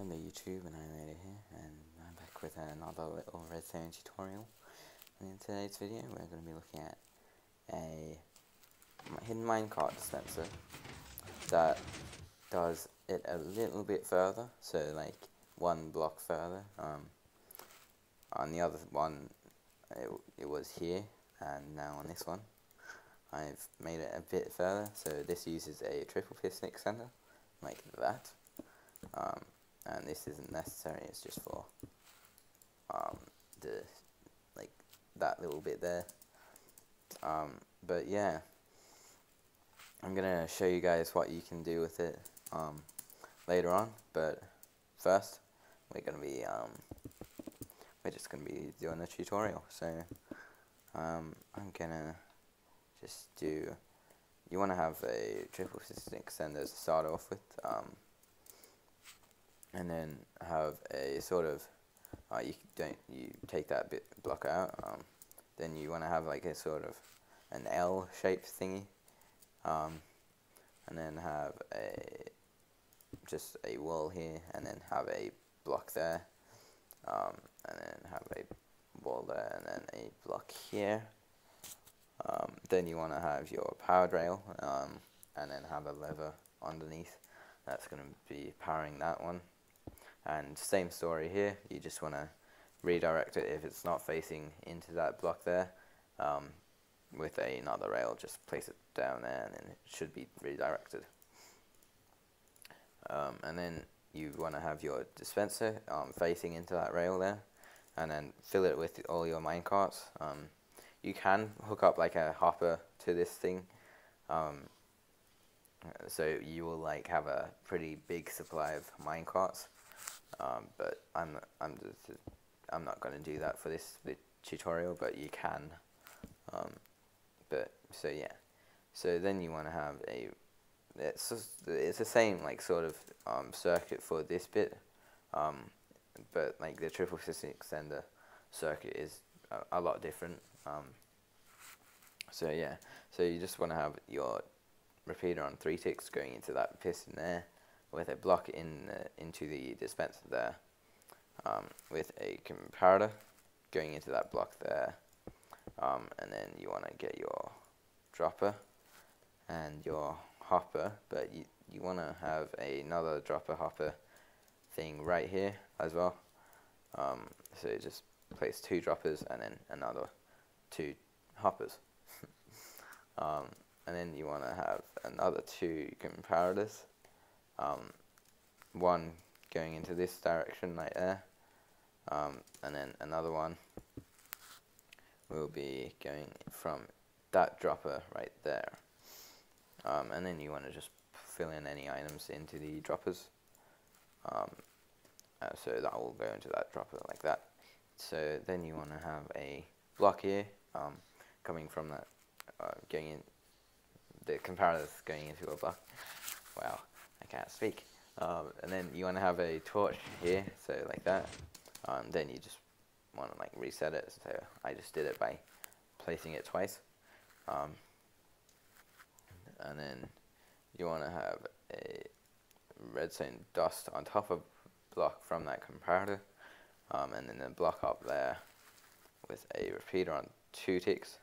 Hello YouTube, and I'm Ada here, and I'm back with another little redstone tutorial. And in today's video we're going to be looking at a hidden minecart dispenser that does it a little bit further, so like one block further. On the other one it was here, and now on this one I've made it a bit further, so this uses a triple piston extender, like that. And this isn't necessary, it's just for the like that little bit there. But yeah, I'm gonna show you guys what you can do with it later on. But first, we're just gonna be doing a tutorial. So I'm gonna just do. You want to have a triple piston extender to start off with. And then have a sort of you take that block out. Then you want to have like a sort of an L shaped thingy, and then have just a wall here, and then have a block there, and then have a wall there, and then a block here. Then you want to have your power rail, and then have a lever underneath that's going to be powering that one. And same story here, you just want to redirect it if it's not facing into that block there. With another rail, just place it down there and then it should be redirected. And then you want to have your dispenser facing into that rail there, and then fill it with all your minecarts. You can hook up like a hopper to this thing, so you will like have a pretty big supply of minecarts. But I'm not going to do that for this tutorial, but you can. But so yeah, so then you want to have it's the same like sort of circuit for this bit, but like the triple piston extender circuit is a lot different. So yeah, so you just want to have your repeater on 3 ticks going into that piston there, with a block into the dispenser there, with a comparator going into that block there, and then you want to get your dropper and your hopper, but you want to have another dropper hopper thing right here as well. So you just place 2 droppers and then another 2 hoppers. And then you want to have another 2 comparators. One going into this direction right there, and then another one will be going from that dropper right there, and then you want to just fill in any items into the droppers, so that will go into that dropper like that. So then you want to have a block here coming from that, going in, the comparators going into a block. Wow, I can't speak. And then you want to have a torch here, so like that. Then you just want to like reset it, so I just did it by placing it twice. And then you want to have a redstone dust on top of block from that comparator, and then a block up there with a repeater on 2 ticks,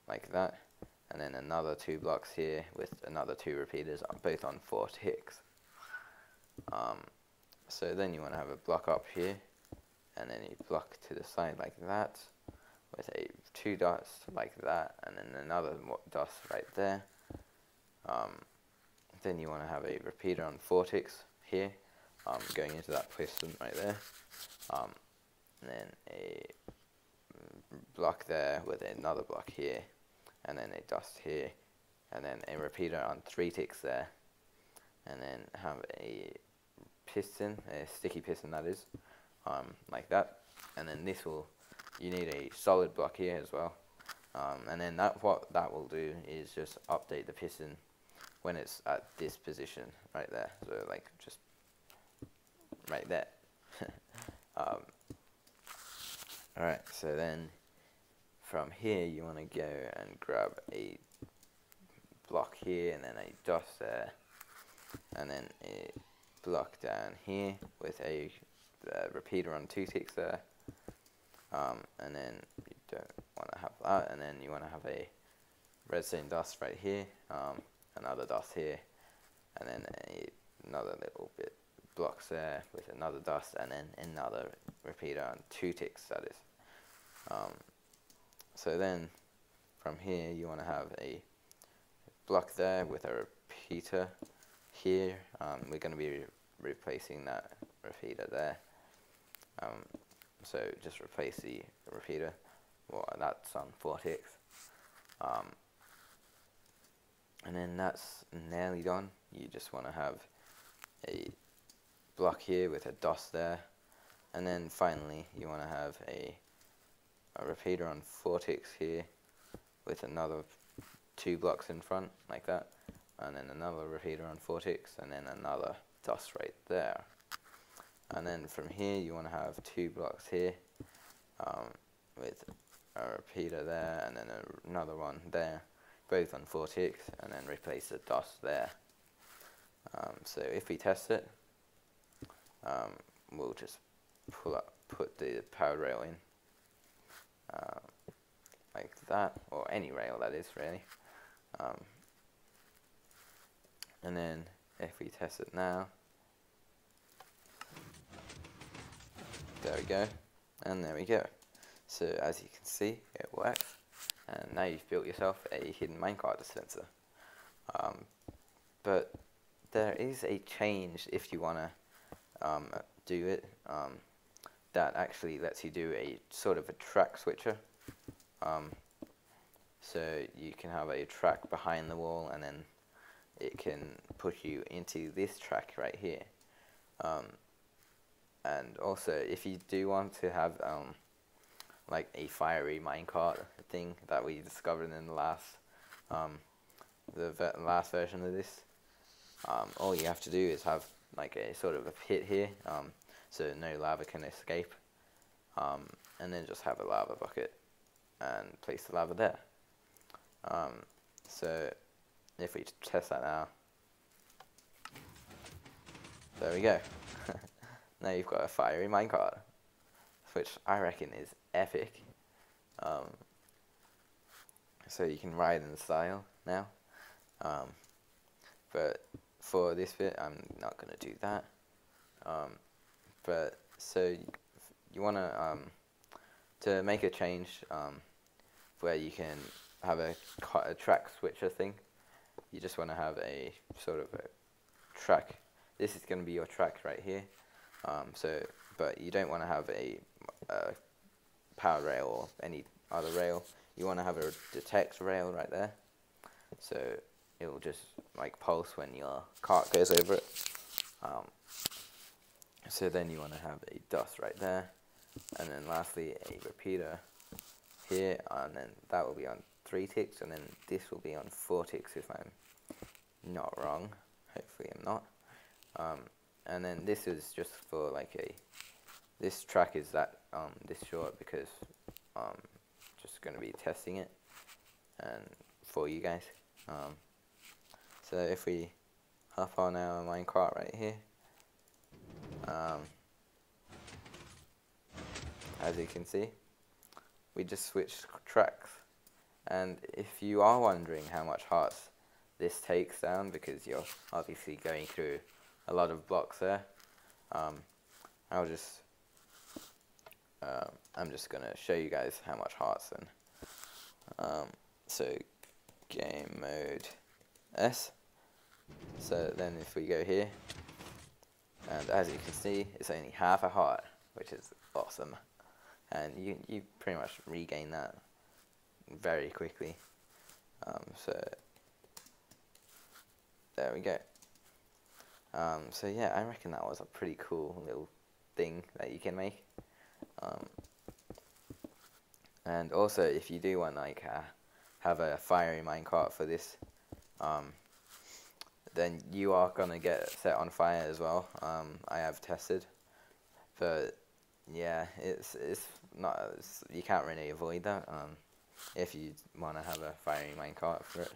like that. And then another 2 blocks here with another 2 repeaters, both on 4 ticks. So then you want to have a block up here, and then a block to the side like that, with 2 dots like that, and then another dot right there. Then you want to have a repeater on 4 ticks here, going into that piston right there. And then a block there with another block here, and then a dust here, and then a repeater on 3 ticks there, and then have a piston, a sticky piston that is, like that. And then this you need a solid block here as well, and then what that will do is just update the piston when it's at this position right there, so like just right there. Alright, so then from here you want to go and grab a block here, and then a dust there, and then a block down here with a repeater on 2 ticks there, and then you don't want to have that, and then you want to have a redstone dust right here, another dust here, and then another little bit blocks there with another dust, and then another repeater on 2 ticks, that is. So then from here you want to have a block there with a repeater here. We're going to be replacing that repeater there. So just replace the repeater. Well, that's on 4 ticks. And then that's nearly done. You just want to have a block here with a dust there, and then finally you want to have a repeater on 4 ticks here with another 2 blocks in front like that, and then another repeater on 4 ticks, and then another dust right there. And then from here you want to have 2 blocks here with a repeater there, and then another one there, both on 4 ticks, and then replace the dust there. So if we test it, we'll just put the power rail in like that, or any rail that is really. And then if we test it now, there we go, and there we go. So as you can see, it works, and now you've built yourself a hidden minecart dispenser. But there is a change if you want to do it, that actually lets you do a sort of a track switcher. So you can have a track behind the wall, and then it can push you into this track right here. And also, if you do want to have like a fiery minecart thing that we discovered in the last last version of this, all you have to do is have like a sort of a pit here, so no lava can escape, and then just have a lava bucket and place the lava there. So if we test that now, there we go. Now you've got a fiery minecart, which I reckon is epic. So you can ride in style now. But for this bit, I'm not going to do that. But so you want to make a change where you can have a track switcher thing. You just want to have a sort of a track. This is going to be your track right here. But you don't want to have a power rail or any other rail. You want to have a detect rail right there. So it will just like pulse when your cart goes over it. So then you want to have a dust right there, and then lastly a repeater here, and then that will be on 3 ticks, and then this will be on 4 ticks if I'm not wrong. Hopefully I'm not. And then this is just for like this track is that this short because just going to be testing it and for you guys. So if we hop on our minecart right here, as you can see, we just switched tracks. And if you are wondering how much hearts this takes down, because you're obviously going through a lot of blocks there, I'm just gonna show you guys how much hearts then. So game mode S. So then if we go here, and as you can see, it's only half a heart, which is awesome, and you pretty much regain that very quickly. So there we go. So yeah, I reckon that was a pretty cool little thing that you can make. And also, if you do want like have a fiery minecart for this, then you are gonna get set on fire as well. I have tested, but yeah, it's not, you can't really avoid that if you want to have a fiery minecart for it.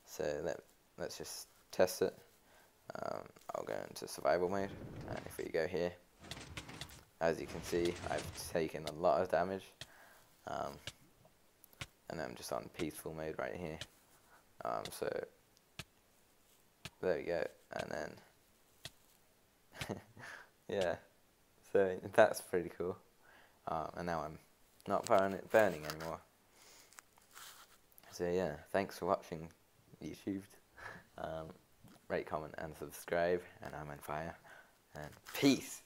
So let's just test it. I'll go into survival mode, and if we go here, as you can see, I've taken a lot of damage, and I'm just on peaceful mode right here. So there we go, and then yeah, so that's pretty cool. And now I'm not burning anymore. So yeah, thanks for watching, YouTube. Rate, comment, and subscribe, and I'm on fire. And peace!